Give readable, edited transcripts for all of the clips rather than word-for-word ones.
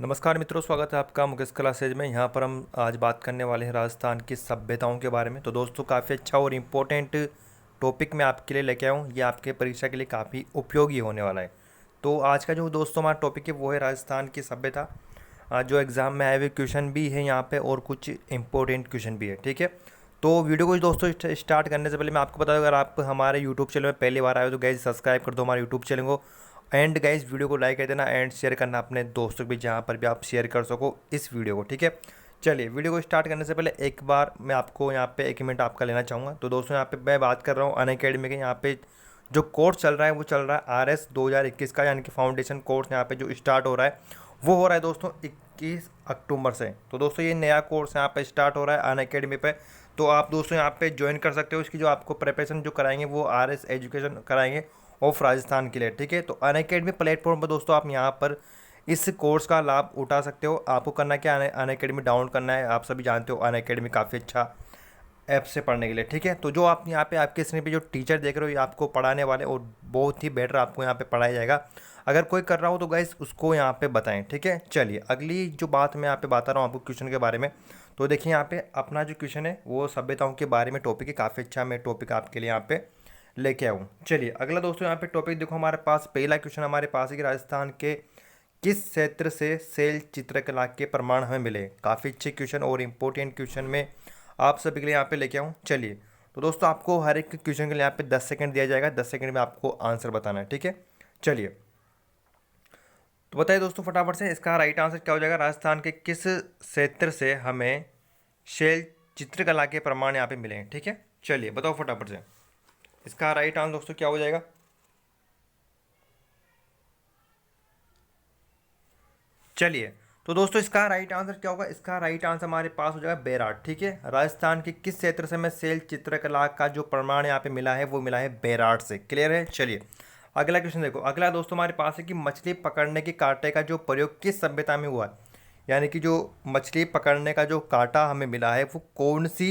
नमस्कार मित्रों, स्वागत है आपका मुकेश क्लासेज में। यहाँ पर हम आज बात करने वाले हैं राजस्थान की सभ्यताओं के बारे में। तो दोस्तों, काफ़ी अच्छा और इम्पोर्टेंट टॉपिक मैं आपके लिए लेके आया हूँ। ये आपके परीक्षा के लिए काफ़ी उपयोगी होने वाला है। तो आज का जो दोस्तों हमारा टॉपिक है वो है राजस्थान की सभ्यता। जो एग्ज़ाम में आए हुए क्वेश्चन भी है यहाँ पे और कुछ इंपॉर्टेंट क्वेश्चन भी है, ठीक है। तो वीडियो को दोस्तों स्टार्ट करने से पहले मैं आपको बता दूं, अगर आप हमारे यूट्यूब चैनल में पहली बार आए हो तो गाइज सब्सक्राइब कर दो हमारे यूट्यूब चैनल को। एंड गाइज वीडियो को लाइक कर देना एंड शेयर करना अपने दोस्तों के बीच, जहाँ पर भी आप शेयर कर सको इस वीडियो को, ठीक है। चलिए, वीडियो को स्टार्ट करने से पहले एक बार मैं आपको यहाँ पे 1 मिनट आपका लेना चाहूँगा। तो दोस्तों, यहाँ पे मैं बात कर रहा हूँ अनअकैडमी के। यहाँ पे जो कोर्स चल रहा है वो चल रहा है RS 2021 का, यानी कि फाउंडेशन कोर्स यहाँ पे जो स्टार्ट हो रहा है वो हो रहा है दोस्तों 21 अक्टूबर से। तो दोस्तों, ये नया कोर्स यहाँ पे स्टार्ट हो रहा है अनअकैडमी पे। तो आप दोस्तों यहाँ पे ज्वाइन कर सकते हो। इसकी जो आपको प्रिपरेशन जो कराएंगे वो RS एजुकेशन कराएंगे ऑफ राजस्थान के लिए, ठीक है। तो अनअकैडमी प्लेटफॉर्म पर दोस्तों आप यहाँ पर इस कोर्स का लाभ उठा सकते हो। आपको करना क्या है, अनअकैडमी डाउनलोड करना है। आप सभी जानते हो अनअकैडमी काफ़ी अच्छा ऐप से पढ़ने के लिए, ठीक है। तो जो आप यहाँ पे आपके स्क्रीन पे जो टीचर देख रहे हो, ये आपको पढ़ाने वाले और बहुत ही बेटर आपको यहाँ पे पढ़ाया जाएगा। अगर कोई कर रहा हो तो गाइस उसको यहाँ पे बताएं, ठीक है। चलिए, अगली जो बात मैं यहाँ पे बता रहा हूँ आपको क्वेश्चन के बारे में। तो देखिए, यहाँ पे अपना जो क्वेश्चन है वो सभ्यताओं के बारे में टॉपिक है। काफ़ी अच्छा मैं टॉपिक आपके लिए यहाँ पे लेके आऊँ। चलिए, अगला दोस्तों यहाँ पे टॉपिक देखो, हमारे पास पहला क्वेश्चन हमारे पास है कि राजस्थान के किस क्षेत्र से शैल चित्रकला के प्रमाण हमें मिले। काफ़ी अच्छे क्वेश्चन और इम्पोर्टेंट क्वेश्चन में आप सभी के लिए यहाँ पे लेके आऊँ। चलिए, तो दोस्तों आपको हर एक क्वेश्चन के लिए यहाँ पे 10 सेकंड दिया जाएगा। 10 सेकंड में आपको आंसर बताना है, ठीक है। चलिए, तो बताइए दोस्तों फटाफट से, इसका राइट आंसर क्या हो जाएगा। राजस्थान के किस क्षेत्र से हमें शैल चित्रकला के प्रमाण यहाँ पे मिले हैं, ठीक है। चलिए बताओ फटाफट से, इसका राइट आंसर दोस्तों क्या हो जाएगा। चलिए, तो दोस्तों इसका राइट आंसर क्या होगा। इसका राइट आंसर हमारे पास हो जाएगा बेराट, ठीक है। राजस्थान के किस क्षेत्र से हमें शैल चित्रकला का जो प्रमाण यहाँ पे मिला है वो मिला है बेराट से। क्लियर है। चलिए, अगला क्वेश्चन देखो। अगला दोस्तों हमारे पास है कि मछली पकड़ने के कांटे का जो प्रयोग किस सभ्यता में हुआ है। यानी कि जो मछली पकड़ने का जो कांटा हमें मिला है वो कौन सी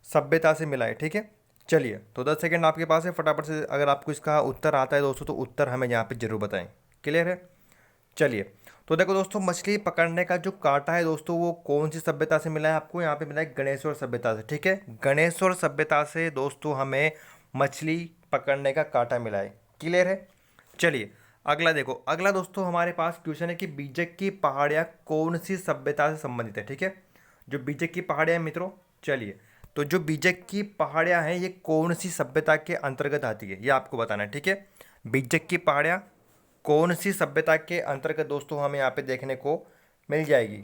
सभ्यता से मिला है, ठीक है। चलिए, तो 10 सेकंड आपके पास है। फटाफट से अगर आपको इसका उत्तर आता है दोस्तों तो उत्तर हमें यहाँ पे जरूर बताएं। क्लियर है। चलिए, तो देखो दोस्तों, मछली पकड़ने का जो कांटा है दोस्तों वो कौन सी सभ्यता से मिला है आपको। यहाँ पे मिला है गणेश्वर सभ्यता से, ठीक है। गणेश्वर सभ्यता से दोस्तों हमें मछली पकड़ने का कांटा मिला है। क्लियर है। चलिए, अगला देखो। अगला दोस्तों हमारे पास क्वेश्चन है कि बीजक की पहाड़ियाँ कौन सी सभ्यता से संबंधित है, ठीक है। जो बीजक की पहाड़ियाँ हैं मित्रों, चलिए, तो जो बीजक की पहाड़ियाँ हैं ये कौन सी सभ्यता के अंतर्गत आती है ये आपको बताना है, ठीक है। बीजक की पहाड़ियाँ कौन सी सभ्यता के अंतर्गत दोस्तों हमें यहाँ पे देखने को मिल जाएगी।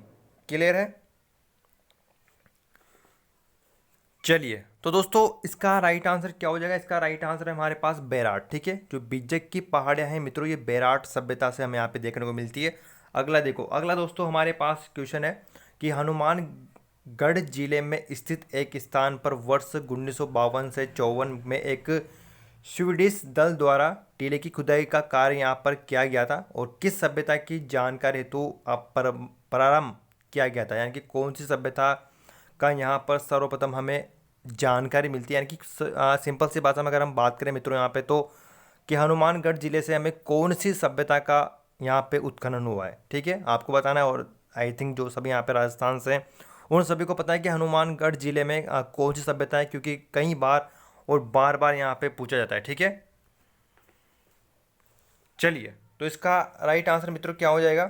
क्लियर है। चलिए, तो दोस्तों इसका राइट आंसर क्या हो जाएगा। इसका राइट आंसर है हमारे पास बेराट, ठीक है। जो बीजक की पहाड़ियाँ हैं मित्रों ये बेराट सभ्यता से हमें यहाँ पे देखने को मिलती है। अगला देखो। अगला दोस्तों हमारे पास क्वेश्चन है कि हनुमानगढ़ जिले में स्थित एक स्थान पर वर्ष 1952 से 54 में एक स्वीडिश दल द्वारा टीले की खुदाई का कार्य यहाँ पर किया गया था और किस सभ्यता की जानकारी हेतु प्रारंभ किया गया था। यानी कि कौन सी सभ्यता का यहाँ पर सर्वप्रथम हमें जानकारी मिलती है। यानी कि सिंपल सी भाषा में अगर हम बात करें मित्रों यहाँ पे, तो कि हनुमानगढ़ जिले से हमें कौन सी सभ्यता का यहाँ पे उत्खनन हुआ है, ठीक है, आपको बताना है। और आई थिंक जो सभी यहाँ पे राजस्थान से हैं उन सभी को पता है कि हनुमानगढ़ जिले में कौन सी सभ्यता है, क्योंकि कई बार और बार बार यहाँ पे पूछा जाता है, ठीक है। चलिए, तो इसका राइट आंसर मित्रों क्या हो जाएगा।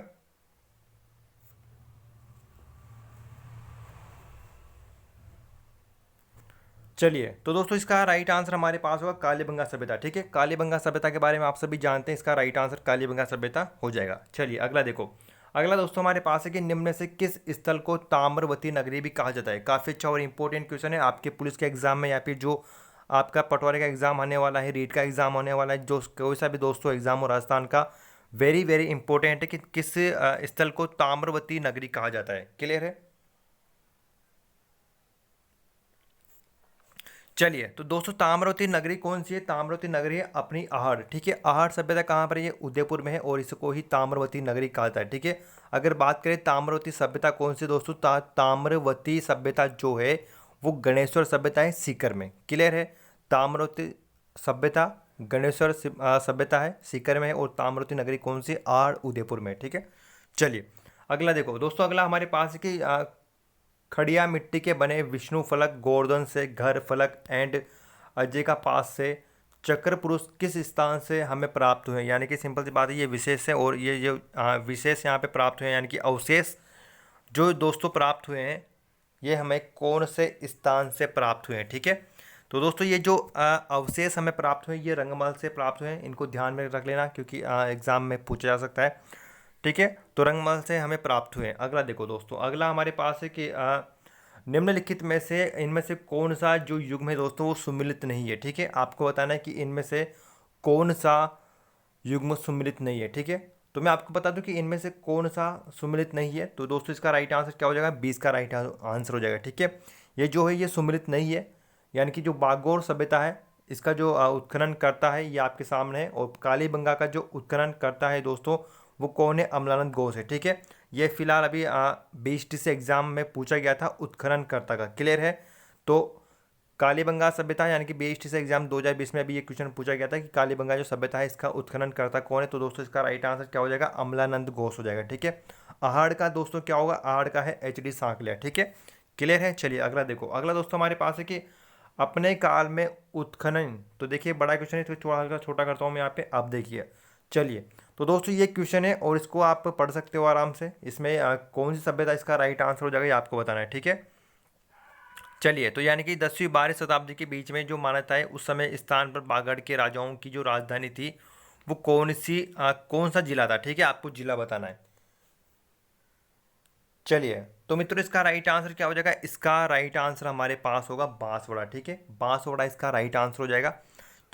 चलिए, तो दोस्तों इसका राइट आंसर हमारे पास होगा कालीबंगा सभ्यता, ठीक है। कालीबंगा सभ्यता के बारे में आप सभी जानते हैं। इसका राइट आंसर कालीबंगा सभ्यता हो जाएगा। चलिए, अगला देखो। अगला दोस्तों हमारे पास है कि निम्न में से किस स्थल को ताम्रवती नगरी भी कहा जाता है। काफ़ी अच्छा और इंपॉर्टेंट क्वेश्चन है आपके पुलिस के एग्जाम में या फिर जो आपका पटवारी का एग्जाम आने वाला है, रीट का एग्जाम होने वाला है, जो कोई सा भी दोस्तों एग्जाम हो राजस्थान का, वेरी वेरी इंपॉर्टेंट है कि किस स्थल को ताम्रवती नगरी कहा जाता है। क्लियर है। चलिए, तो दोस्तों ताम्रवती नगरी कौन सी है। ताम्रवती नगरी है अपनी आहड़, ठीक है। आहड़ सभ्यता कहाँ पर है, ये उदयपुर में है और इसको ही ताम्रवती नगरी कहा जाता है, ठीक है। अगर बात करें ताम्रवती सभ्यता कौन सी दोस्तों, ताम्रवती सभ्यता जो है वो गणेश्वर सभ्यता है सीकर में। क्लियर है। ताम्रवती सभ्यता गणेश्वर सभ्यता है सीकर में है और ताम्रवती नगरी कौन सी, आहड़ उदयपुर में, ठीक है। चलिए, अगला देखो दोस्तों, अगला हमारे पास है कि खड़िया मिट्टी के बने विष्णु फलक गोवर्धन से घर फलक एंड अजय का पास से चक्र पुरुष किस स्थान से हमें प्राप्त हुए। यानी कि सिंपल सी बात है, ये विशेष है और ये जो विशेष यहाँ पे प्राप्त हुए यानी कि अवशेष जो दोस्तों प्राप्त हुए हैं ये हमें कौन से स्थान से प्राप्त हुए हैं। ठीक है, तो दोस्तों ये जो अवशेष हमें प्राप्त हुए ये रंगमहल से प्राप्त हुए हैं, इनको ध्यान में रख लेना क्योंकि एग्जाम में पूछा जा सकता है। ठीक है, तो रंगमहल से हमें प्राप्त हुए। अगला देखो दोस्तों, अगला हमारे पास है कि निम्नलिखित में से इनमें से कौन सा जो युग्म है दोस्तों वो सुमिलित नहीं है। ठीक है, आपको बताना है कि इनमें से कौन सा युग्म सुमिलित नहीं है। ठीक है, तो मैं आपको बता दूं कि इनमें से कौन सा सुमिलित नहीं है, तो दोस्तों इसका राइट आंसर क्या हो जाएगा, 20 का राइट आंसर हो जाएगा। ठीक है, ये जो है ये सुमिलित नहीं है, यानी कि जो बागोर सभ्यता है इसका जो उत्खनन करता है ये आपके सामने है, और कालीबंगा का जो उत्खनन करता है दोस्तों वो कौन है, अमलानंद घोष है। ठीक है, ये फिलहाल अभी बीएसटी से एग्जाम में पूछा गया था उत्खननकर्ता का, क्लियर है। तो कालीबंगा सभ्यता यानी कि बीएसटी से एग्जाम 2020 में अभी ये क्वेश्चन पूछा गया था कि कालीबंगा जो सभ्यता है इसका उत्खननकर्ता कौन है, तो दोस्तों इसका राइट आंसर क्या हो जाएगा, अमलानंद घोष हो जाएगा। ठीक है, आहड़ का दोस्तों क्या होगा, आहड़ का है एच डी सांकलिया। ठीक है, क्लियर है। चलिए अगला देखो, अगला दोस्तों हमारे पास है कि अपने काल में उत्खनन, तो देखिए बड़ा क्वेश्चन है तो थोड़ा हल्का छोटा करता हूँ मैं यहाँ पे, आप देखिए। चलिए तो दोस्तों ये क्वेश्चन है और इसको आप पढ़ सकते हो आराम से, इसमें कौन सी सभ्यता इसका राइट आंसर हो जाएगा ये आपको बताना है। ठीक है, चलिए तो यानी कि 10वीं 12वीं शताब्दी के बीच में जो मान्यता है उस समय इस स्थान पर बागड़ के राजाओं की जो राजधानी थी वो कौन सा जिला था। ठीक है, आपको जिला बताना है। चलिए तो मित्रों इसका राइट आंसर क्या हो जाएगा, इसका राइट आंसर हमारे पास होगा बांसवाड़ा। ठीक है, बांसवाड़ा इसका राइट आंसर हो जाएगा।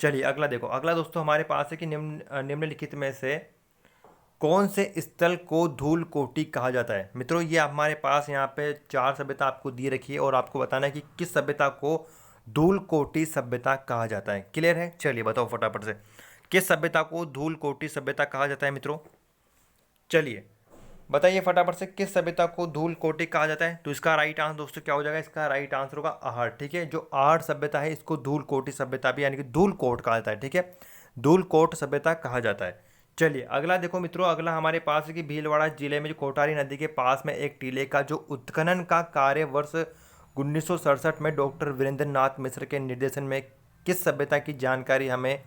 चलिए अगला देखो, अगला दोस्तों हमारे पास है कि निम्नलिखित में से कौन से स्थल को धूल कोटि कहा जाता है। मित्रों ये हमारे पास यहाँ पे 4 सभ्यता आपको दी रखी है और आपको बताना है कि किस सभ्यता को धूल कोटि सभ्यता कहा जाता है। क्लियर है, चलिए बताओ फटाफट से, किस सभ्यता को धूल कोटि सभ्यता कहा जाता है मित्रों। चलिए बताइए फटाफट से, किस सभ्यता को धूल कोटि कहा जाता है। तो इसका राइट आंसर दोस्तों क्या हो जाएगा, इसका राइट आंसर होगा आहड़। ठीक है, जो आहड़ सभ्यता है इसको धूल कोटि सभ्यता भी यानी कि धूल कोट कहा जाता है। ठीक है, धूल कोट सभ्यता कहा जाता है। चलिए अगला देखो मित्रों, अगला हमारे पास है कि भीलवाड़ा जिले में जो कोठारी नदी के पास में एक टीले का जो उत्खनन का कार्य वर्ष 1967 में डॉक्टर वीरेंद्र नाथ मिश्र के निर्देशन में किस सभ्यता की जानकारी हमें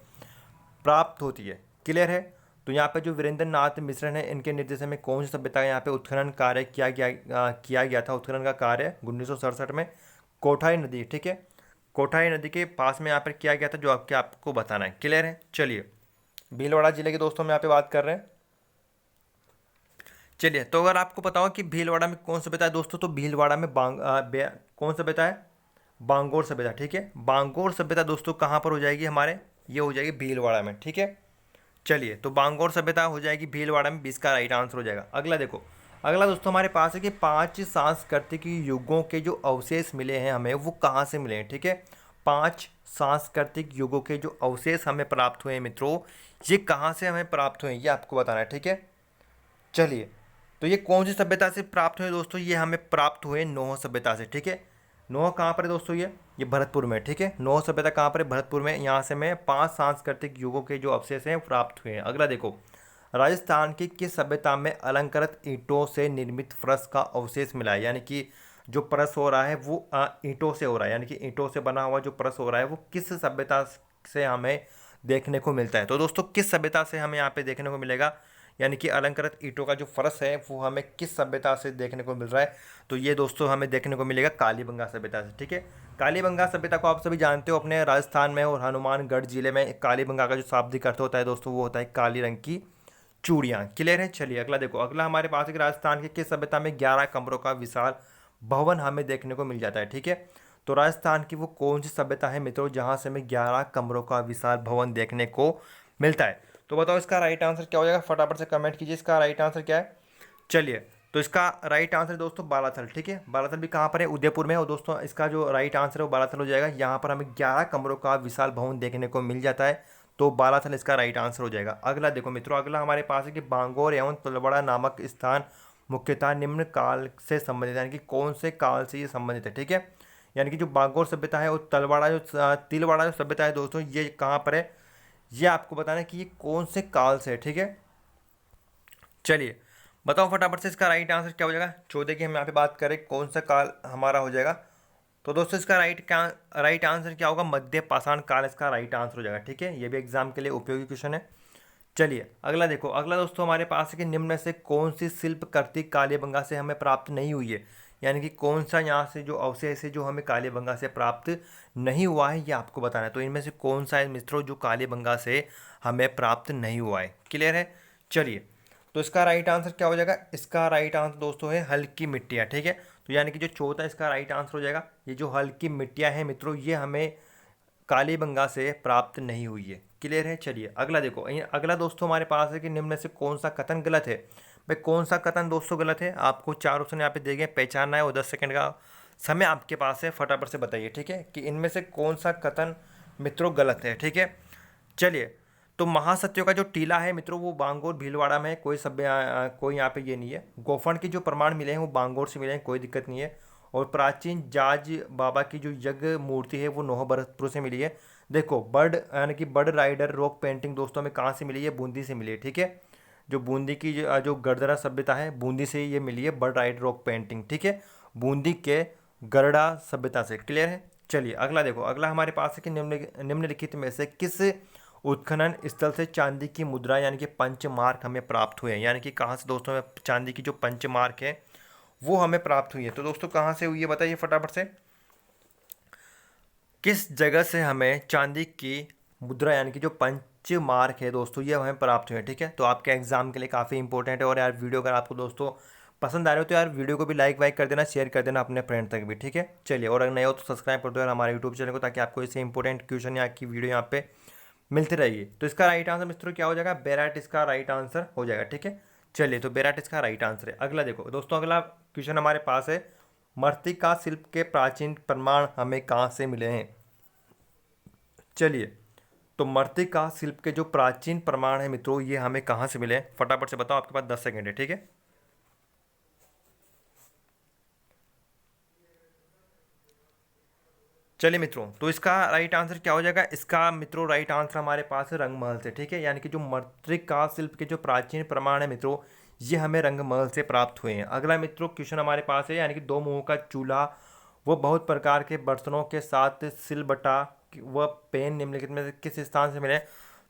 प्राप्त होती है। क्लियर है, तो यहाँ पे जो वीरेंद्र नाथ मिश्र हैं इनके निर्देशन में कौन सी सभ्यता का यहाँ पे उत्खनन कार्य किया गया था। उत्खनन का कार्य 1967 में कोठारी नदी, ठीक है, कोठारी नदी के पास में यहाँ पर किया गया था, जो आपको बताना है। क्लियर है, चलिए भीलवाड़ा जिले के दोस्तों हम यहाँ पे बात कर रहे हैं। चलिए तो अगर आपको पता हो कि भीलवाड़ा में कौन सभ्यता है दोस्तों, तो भीलवाड़ा में कौन सभ्यता है, बांगोर सभ्यता। ठीक है, बांगोर सभ्यता दोस्तों कहाँ पर हो जाएगी हमारे, ये हो जाएगी भीलवाड़ा में। ठीक है, चलिए तो बांगोर सभ्यता हो जाएगी भीलवाड़ा में, 20 का राइट आंसर हो जाएगा। अगला देखो, अगला दोस्तों हमारे पास है कि 5 सांस्कृतिक युगों के जो अवशेष मिले हैं हमें वो कहाँ से मिले हैं। ठीक है, 5 सांस्कृतिक युगों के जो अवशेष हमें प्राप्त हुए हैं मित्रों, ये कहाँ से हमें प्राप्त हुए हैं ये आपको बताना है। ठीक है, चलिए तो ये कौन सी सभ्यता से प्राप्त हुए दोस्तों, ये हमें प्राप्त हुए नोह सभ्यता से। ठीक है, नोह कहाँ पर है दोस्तों, ये भरतपुर में। ठीक है, नोह सभ्यता कहाँ पर है, भरतपुर में। यहाँ से मैं 5 सांस्कृतिक युगों के जो अवशेष हैं प्राप्त हुए हैं। अगला देखो, राजस्थान की किस सभ्यता में अलंकृत ईंटों से निर्मित फर्श का अवशेष मिला है। यानी कि जो फर्श हो रहा है वो ईंटों से हो रहा है, यानी कि ईंटों से बना हुआ जो फर्श हो रहा है वो किस सभ्यता से हमें देखने को मिलता है। तो दोस्तों किस सभ्यता से हमें यहाँ पे देखने को मिलेगा, यानी कि अलंकृत ईंटों का जो फर्श है वो हमें किस सभ्यता से देखने को मिल रहा है, तो ये दोस्तों हमें देखने को मिलेगा कालीबंगा सभ्यता से। ठीक है, कालीबंगा सभ्यता को आप सभी जानते हो अपने राजस्थान में और हनुमानगढ़ जिले में कालीबंगा का जो शाब्दिक अर्थ होता है दोस्तों वो होता है काली रंग की चूड़ियाँ। क्लियर है, चलिए अगला देखो, अगला हमारे पास है राजस्थान के किस सभ्यता में 11 कमरों का विशाल भवन हमें देखने को मिल जाता है। ठीक है, तो राजस्थान की वो कौन सी सभ्यता है मित्रों जहाँ से हमें 11 कमरों का विशाल भवन देखने को मिलता है। तो बताओ इसका राइट आंसर क्या हो जाएगा, फटाफट से कमेंट कीजिए इसका राइट आंसर क्या है। चलिए तो इसका राइट आंसर दोस्तों बालाथल। ठीक है, बालाथल भी कहाँ पर है, उदयपुर में। और दोस्तों इसका जो राइट आंसर है वो बालाथल हो जाएगा। यहाँ पर हमें 11 कमरों का विशाल भवन देखने को मिल जाता है, तो बालाथल इसका राइट आंसर हो जाएगा। अगला देखो मित्रों, अगला हमारे पास है कि बांगोर एवं तलवाड़ा नामक स्थान मुख्यतः निम्न काल से संबंधित है, यानी कि कौन से काल से ये संबंधित है। ठीक है, यानी कि जो बांगोर सभ्यता है और तिलवाड़ा जो सभ्यता है दोस्तों ये कहाँ पर है, ये आपको बताना है कि ये कौन से काल से है। ठीक है, चलिए बताओ फटाफट से इसका राइट आंसर क्या हो जाएगा। 14 की हम यहाँ पे बात करें कौन सा काल हमारा हो जाएगा, तो दोस्तों इसका राइट आंसर क्या होगा, मध्य पाषाण काल इसका राइट आंसर हो जाएगा। ठीक है, ये भी एग्जाम के लिए उपयोगी क्वेश्चन है। चलिए अगला देखो, अगला दोस्तों हमारे पास है कि निम्न में से कौन सी शिल्पकृति कालीबंगा से हमें प्राप्त नहीं हुई है, यानी कि कौन सा यहाँ से जो अवशेष है जो हमें कालीबंगा से प्राप्त नहीं हुआ है, ये आपको बताना है। तो इनमें से कौन सा है मित्रों जो कालीबंगा से हमें प्राप्त नहीं हुआ है। क्लियर है। चलिए तो इसका राइट आंसर क्या हो जाएगा, इसका राइट आंसर दोस्तों है हल्की मिट्टियाँ। ठीक है, तो यानी कि जो चौथा इसका राइट आंसर हो जाएगा, ये जो हल्की मिट्टियाँ हैं मित्रों ये हमें कालीबंगा से प्राप्त नहीं हुई है। क्लियर है। चलिए अगला देखो, अगला दोस्तों हमारे पास है कि निम्न में से कौन सा कथन गलत है। भाई कौन सा कथन दोस्तों गलत है, आपको 4 ऑप्शन यहाँ पे दिए गए, पहचानना है और 10 सेकंड का समय आपके पास है, फटाफट से बताइए। ठीक है, कि इनमें से कौन सा कथन मित्रों गलत है। ठीक है, चलिए तो महासत्यों का जो टीला है मित्रों वो बांगोर भीलवाड़ा में है, कोई यहाँ पे ये नहीं है। गोफन के जो प्रमाण मिले हैं वो बांगोर से मिले हैं, कोई दिक्कत नहीं है। और प्राचीन जाज बाबा की जो यज्ञ मूर्ति है वो नौहभरतपुर से मिली है। देखो बर्ड यानी कि बर्ड राइडर रॉक पेंटिंग दोस्तों में कहाँ से मिली है, बूंदी से मिली है। ठीक है, जो बूंदी की जो गरदरा सभ्यता है बूंदी से ये मिली है बर्ड राइडर रॉक पेंटिंग। ठीक है, बूंदी के गरडा सभ्यता से। क्लियर है। चलिए अगला देखो, अगला हमारे पास है कि निम्नलिखित में से किस उत्खनन स्थल से चांदी की मुद्रा यानी कि पंचमार्क हमें प्राप्त हुए हैं, यानी कि कहाँ से दोस्तों हमें चांदी की जो पंचमार्क है वो हमें प्राप्त हुई है। तो दोस्तों कहाँ से हुई है बताइए फटाफट से, किस जगह से हमें चांदी की मुद्रा यानी कि जो पंचमार्क है दोस्तों ये हमें प्राप्त हुई है। ठीक है, तो आपके एग्जाम के लिए काफ़ी इंपॉर्टेंट है। और यार वीडियो अगर आपको दोस्तों पसंद आ रहे हो तो यार वीडियो को भी लाइक वाइक कर देना, शेयर कर देना अपने फ्रेंड तक भी। ठीक है, चलिए और अगर नए हो तो सब्सक्राइब कर दो यार हमारे यूट्यूब चैनल को, ताकि आपको ऐसे इंपॉर्टेंट क्वेश्चन या की वीडियो यहाँ पे मिलती रहेगी। तो इसका राइट आंसर मित्रों क्या हो जाएगा, बेराट इसका राइट आंसर हो जाएगा। ठीक है, चलिए तो बेराट इसका राइट आंसर है। अगला देखो दोस्तों, अगला क्वेश्चन हमारे पास है, मृत्तिका शिल्प के प्राचीन प्रमाण हमें कहाँ से मिले हैं। चलिए तो मृत्तिका शिल्प के जो प्राचीन प्रमाण है मित्रों ये हमें कहाँ से मिले हैं, फटाफट से बताओ, आपके पास 10 सेकेंड है। ठीक है, चलिए मित्रों तो इसका राइट आंसर क्या हो जाएगा, इसका मित्रों राइट आंसर हमारे पास है रंगमहल से। ठीक है, यानी कि जो मृत्तिका शिल्प के जो प्राचीन प्रमाण है मित्रों ये हमें रंगमहल से प्राप्त हुए हैं। अगला मित्रों क्वेश्चन हमारे पास है, यानी कि दो मुंहों का चूल्हा वो बहुत प्रकार के बर्तनों के साथ सिलबट्टा व पेन निम्नलिखित में से किस स्थान से मिले।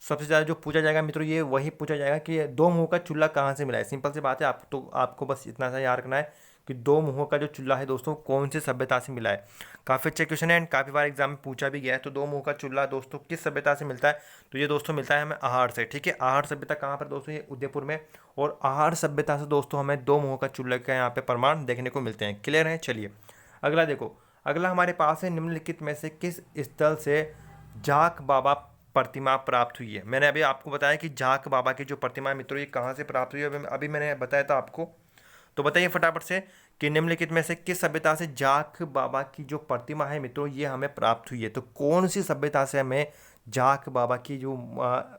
सबसे ज़्यादा जो पूछा जाएगा मित्रों ये वही पूछा जाएगा कि दो मुंहों का चूल्हा कहाँ से मिला है। सिंपल सी बात है, आपको बस इतना सा याद रखना है कि दो मुंहों का जो चूल्हा है दोस्तों कौन सी सभ्यता से मिला है। काफ़ी अच्छा क्वेश्चन है एंड काफ़ी बार एग्जाम में पूछा भी गया है। तो दो मुंह का चूल्हा दोस्तों किस सभ्यता से मिलता है, तो ये दोस्तों मिलता है हमें आहार से। ठीक है, आहार सभ्यता कहाँ पर दोस्तों, ये उदयपुर में। और आहार सभ्यता से दोस्तों हमें दो मुंहों का चूल्हा का यहाँ पे प्रमाण देखने को मिलते हैं। क्लियर है। चलिए अगला देखो, अगला हमारे पास है, निम्नलिखित में से किस स्थल से जाक बाबा प्रतिमा प्राप्त हुई है। मैंने अभी आपको बताया कि जाक बाबा की जो प्रतिमा है मित्रों ये कहाँ से प्राप्त हुई है, अभी मैंने बताया था आपको। तो बताइए फटाफट से कि निम्नलिखित में से किस सभ्यता से जाक बाबा की जो प्रतिमा है मित्रों ये हमें प्राप्त हुई है। तो कौन सी सभ्यता से हमें जाक बाबा की जो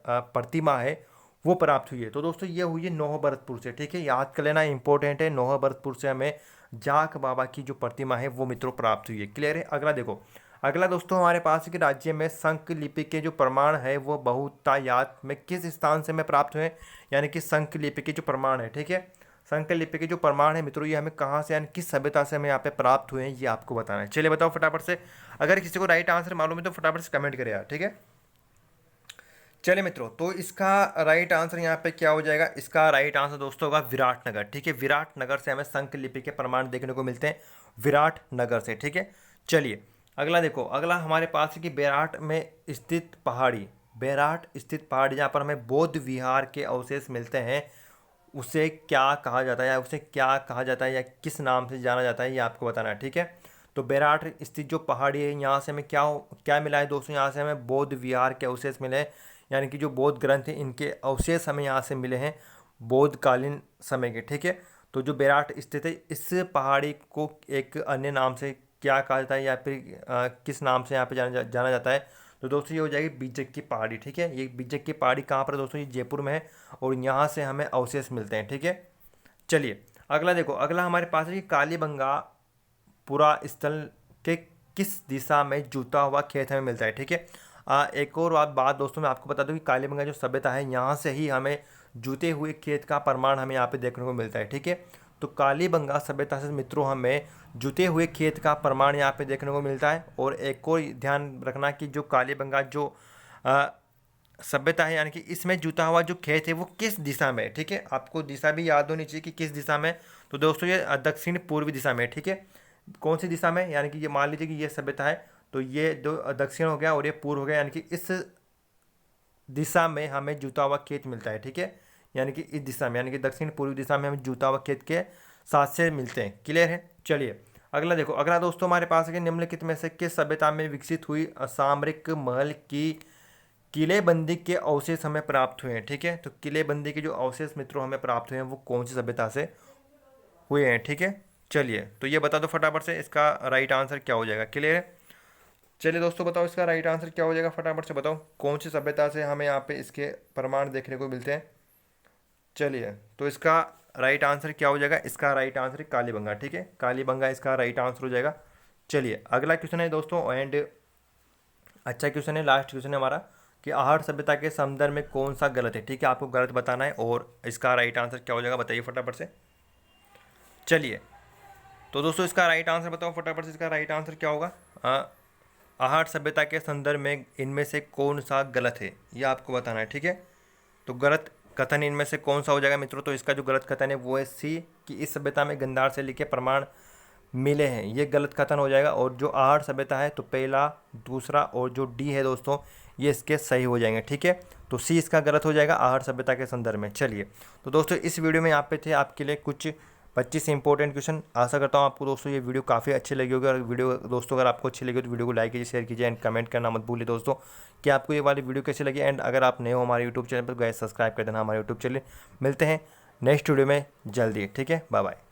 प्रतिमा है वो प्राप्त हुई है, तो दोस्तों ये हुई है नौहभरतपुर से। ठीक है, याद कर लेना, इंपॉर्टेंट है। नौहभरतपुर से हमें जाक बाबा की जो प्रतिमा है वो मित्रों प्राप्त हुई है। क्लियर है। अगला देखो, अगला दोस्तों हमारे पास है कि राज्य में शंख लिपि के जो प्रमाण है वो बहुतायात में किस स्थान से हमें प्राप्त हुए, यानी कि शंख लिपि के जो प्रमाण है। ठीक है, शंख लिपि के जो प्रमाण है मित्रों ये हमें कहाँ से यानी किस सभ्यता से हमें यहाँ पे प्राप्त हुए हैं ये आपको बताना है। चलिए बताओ फटाफट से, अगर किसी को राइट आंसर मालूम है तो फटाफट से कमेंट करें यार। ठीक है, चलिए मित्रों तो इसका राइट आंसर यहाँ पे क्या हो जाएगा, इसका राइट आंसर दोस्तों होगा विराटनगर। ठीक है, विराटनगर से हमें शंख लिपि के प्रमाण देखने को मिलते हैं, विराटनगर से। ठीक है, चलिए अगला देखो, अगला हमारे पास है कि बेराट में स्थित पहाड़ी, बेराट स्थित पहाड़ी जहाँ पर हमें बौद्ध विहार के अवशेष मिलते हैं उसे क्या कहा जाता है, या उसे क्या कहा जाता है या किस नाम से जाना जाता है ये आपको बताना है। ठीक है, तो बेराट स्थित जो पहाड़ी है यहाँ से हमें क्या क्या मिला है दोस्तों, यहाँ से हमें बौद्ध विहार के अवशेष मिले हैं, यानी कि जो बौद्ध ग्रंथ हैं इनके अवशेष हमें यहाँ से मिले हैं बौद्धकालीन समय के। ठीक है, तो जो बेराट स्थित है इस पहाड़ी को एक अन्य नाम से क्या कहा जाता है या फिर किस नाम से यहाँ पे जाना जाता है, तो दोस्तों ये हो जाएगी बीजक की पहाड़ी। ठीक है, ये बीजक की पहाड़ी कहाँ पर दोस्तों, ये जयपुर में है और यहाँ से हमें अवशेष मिलते हैं। ठीक है, चलिए अगला देखो, अगला हमारे पास है कि कालीबंगा पुरा स्थल के किस दिशा में जुता हुआ खेत हमें मिलता है। ठीक है, एक और बात दोस्तों मैं आपको बता दूं कि कालीबंगा जो सभ्यता है यहाँ से ही हमें जुते हुए खेत का प्रमाण हमें यहाँ पे देखने को मिलता है। ठीक है, तो कालीबंगा सभ्यता से मित्रों हमें जुते हुए खेत का प्रमाण यहाँ पे देखने को मिलता है। और एक और ध्यान रखना कि जो कालीबंगा जो सभ्यता है, यानी कि इसमें जुता हुआ जो खेत है वो किस दिशा में है। ठीक है, आपको दिशा भी याद होनी चाहिए कि किस दिशा में। तो दोस्तों ये दक्षिण पूर्वी दिशा में है। ठीक है, कौन सी दिशा में, यानी कि ये मान लीजिए कि ये सभ्यता है, तो ये जो दक्षिण हो गया और ये पूर्व हो गया, यानी कि इस दिशा में हमें जुता हुआ खेत मिलता है। ठीक है, यानी कि इस दिशा में, यानी कि दक्षिण पूर्वी दिशा में हमें जुता हुआ खेत के साथ से मिलते हैं। क्लियर है। चलिए अगला देखो, अगला दोस्तों हमारे पास है निम्नलिखित में से किस सभ्यता में विकसित हुई असामरिक महल की किलेबंदी के अवशेष हमें प्राप्त हुए हैं। ठीक है, तो किलेबंदी के जो अवशेष मित्रों हमें प्राप्त हुए हैं वो कौन सी सभ्यता से हुए हैं। ठीक है, चलिए तो ये बता दो फटाफट से इसका राइट आंसर क्या हो जाएगा। क्लियर है। चलिए दोस्तों बताओ इसका राइट आंसर क्या हो जाएगा, फटाफट से बताओ कौन सी सभ्यता से हमें यहाँ पे इसके प्रमाण देखने को मिलते हैं। चलिए तो इसका राइट आंसर क्या हो जाएगा, इसका राइट आंसर कालीबंगा। ठीक है, कालीबंगा इसका राइट आंसर हो जाएगा। चलिए अगला क्वेश्चन है दोस्तों, एंड अच्छा क्वेश्चन है, लास्ट क्वेश्चन है हमारा कि आहट सभ्यता के संदर्भ में कौन सा गलत है। ठीक है, आपको गलत बताना है और इसका राइट आंसर क्या हो जाएगा बताइए फटाफट से। चलिए तो दोस्तों इसका राइट आंसर बताओ फटाफट से, इसका राइट आंसर क्या होगा। आहट सभ्यता के संदर्भ में इनमें से कौन सा गलत है ये आपको बताना है। ठीक है, तो गलत कथन इनमें से कौन सा हो जाएगा मित्रों, तो इसका जो गलत कथन है वो है सी, कि इस सभ्यता में गंधार से लिखे प्रमाण मिले हैं, ये गलत कथन हो जाएगा। और जो आहट सभ्यता है तो पहला, दूसरा और जो डी है दोस्तों ये इसके सही हो जाएंगे। ठीक है, तो सी इसका गलत हो जाएगा आहट सभ्यता के संदर्भ में। चलिए तो दोस्तों इस वीडियो में यहाँ पे थे आपके लिए कुछ 25 इंपॉर्टेंट क्वेश्चन। आशा करता हूँ आपको दोस्तों ये वीडियो काफ़ी अच्छी लगी होगी। और वीडियो दोस्तों अगर आपको अच्छी लगी तो वीडियो को लाइक कीजिए, शेयर कीजिए एंड कमेंट करना मत भूलिए दोस्तों कि आपको ये वाली वीडियो कैसी लगी। एंड अगर आप नए हो हमारे यूट्यूब चैनल पर, गाइस सब्सक्राइब कर देना हमारे यूट्यूब चैनल। मिलते हैं नेक्स्ट वीडियो में जल्दी। ठीक है, बाय बाय।